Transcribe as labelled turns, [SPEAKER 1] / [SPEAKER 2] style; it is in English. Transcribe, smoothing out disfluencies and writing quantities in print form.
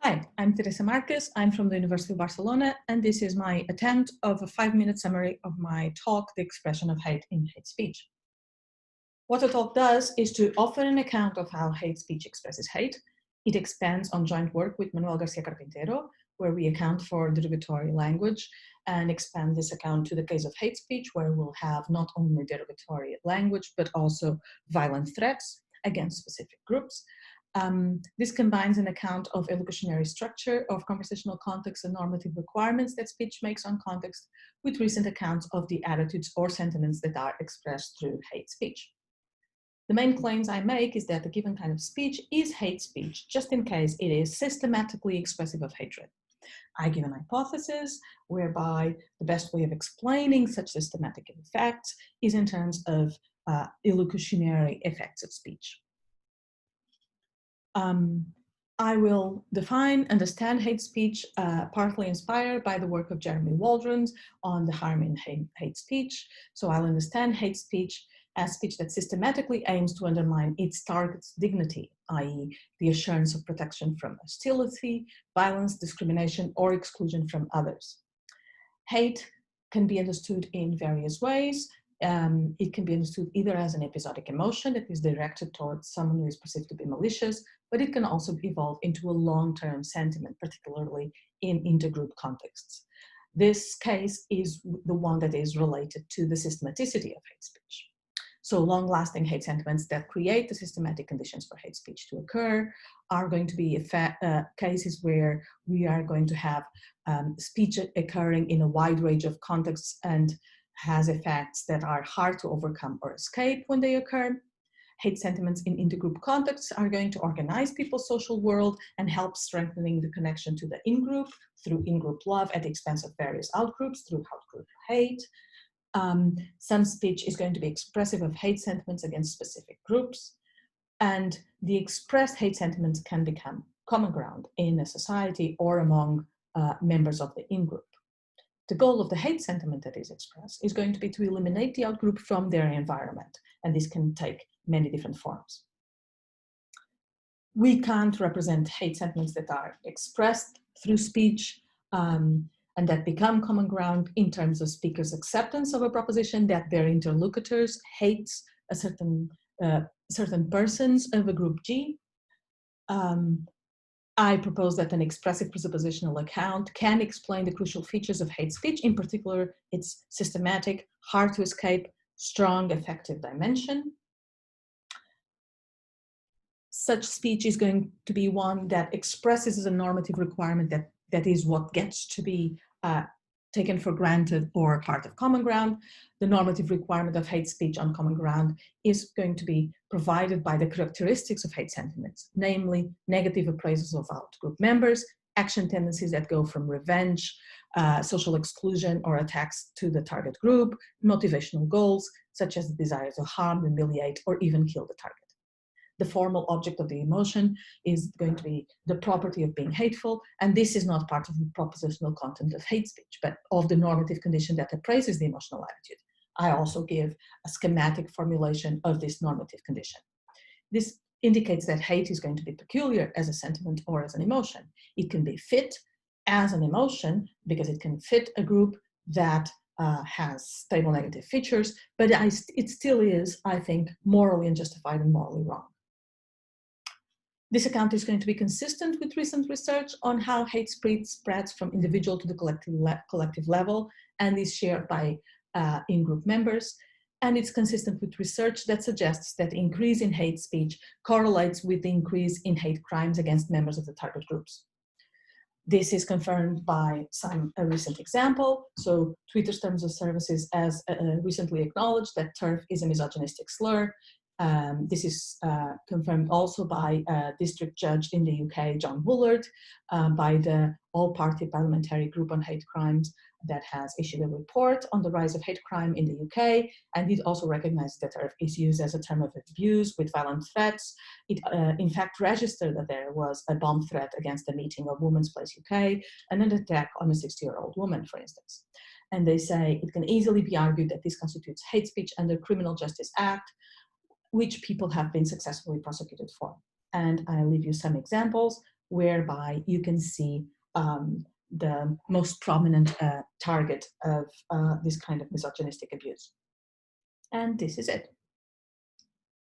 [SPEAKER 1] Hi, I'm Teresa Marques. I'm from the University of Barcelona, and this is my attempt of a 5-minute summary of my talk, The Expression of Hate in Hate Speech. What the talk does is to offer an account of how hate speech expresses hate. It expands on joint work with Manuel Garcia Carpintero, where we account for derogatory language, and expand this account to the case of hate speech, where we'll have not only derogatory language, but also violent threats against specific groups. This combines an account of elocutionary structure, of conversational context and normative requirements that speech makes on context, with recent accounts of the attitudes or sentiments that are expressed through hate speech. The main claims I make is that a given kind of speech is hate speech, just in case it is systematically expressive of hatred. I give an hypothesis whereby the best way of explaining such systematic effects is in terms of elocutionary effects of speech. I will understand hate speech, partly inspired by the work of Jeremy Waldron on the harm in hate speech. So I'll understand hate speech as speech that systematically aims to undermine its target's dignity, i.e. the assurance of protection from hostility, violence, discrimination, or exclusion from others. Hate can be understood in various ways. It can be understood either as an episodic emotion that is directed towards someone who is perceived to be malicious, but it can also evolve into a long-term sentiment, particularly in intergroup contexts. This case is the one that is related to the systematicity of hate speech. So long-lasting hate sentiments that create the systematic conditions for hate speech to occur are going to be cases where we are going to have speech occurring in a wide range of contexts and has effects that are hard to overcome or escape when they occur. Hate sentiments in intergroup contexts are going to organize people's social world and help strengthening the connection to the in-group through in-group love at the expense of various outgroups through outgroup hate. Some speech is going to be expressive of hate sentiments against specific groups, and the expressed hate sentiments can become common ground in a society or among members of the in-group. The goal of the hate sentiment that is expressed is going to be to eliminate the outgroup from their environment, and this can take many different forms. We can't represent hate sentiments that are expressed through speech and that become common ground in terms of speakers' acceptance of a proposition that their interlocutors hate a certain persons of a group G. I propose that an expressive presuppositional account can explain the crucial features of hate speech, in particular its systematic, hard to escape, strong, effective dimension. Such speech is going to be one that expresses as a normative requirement that is what gets to be taken for granted or part of common ground. The normative requirement of hate speech on common ground is going to be provided by the characteristics of hate sentiments, namely negative appraisals of outgroup members, action tendencies that go from revenge, social exclusion or attacks to the target group, motivational goals, such as the desire to harm, humiliate, or even kill the target. The formal object of the emotion is going to be the property of being hateful, and this is not part of the propositional content of hate speech, but of the normative condition that appraises the emotional attitude. I also give a schematic formulation of this normative condition. This indicates that hate is going to be peculiar as a sentiment or as an emotion. It can be fit as an emotion because it can fit a group that has stable negative features, but it still is, I think, morally unjustified and morally wrong. This account is going to be consistent with recent research on how hate spreads from individual to the collective level and is shared by in-group members. And it's consistent with research that suggests that the increase in hate speech correlates with the increase in hate crimes against members of the target groups. This is confirmed by a recent example. So Twitter's terms of services has recently acknowledged that TERF is a misogynistic slur. This is confirmed also by a district judge in the UK, John Bullard, by the all-party parliamentary group on hate crimes that has issued a report on the rise of hate crime in the UK, and it also recognizes that TERF is used as a term of abuse with violent threats. It in fact registered that there was a bomb threat against a meeting of Women's Place UK and an attack on a 60-year-old woman, for instance. And they say it can easily be argued that this constitutes hate speech under Criminal Justice Act, which people have been successfully prosecuted for. And I leave you some examples. whereby you can see the most prominent target of this kind of misogynistic abuse. And this is it.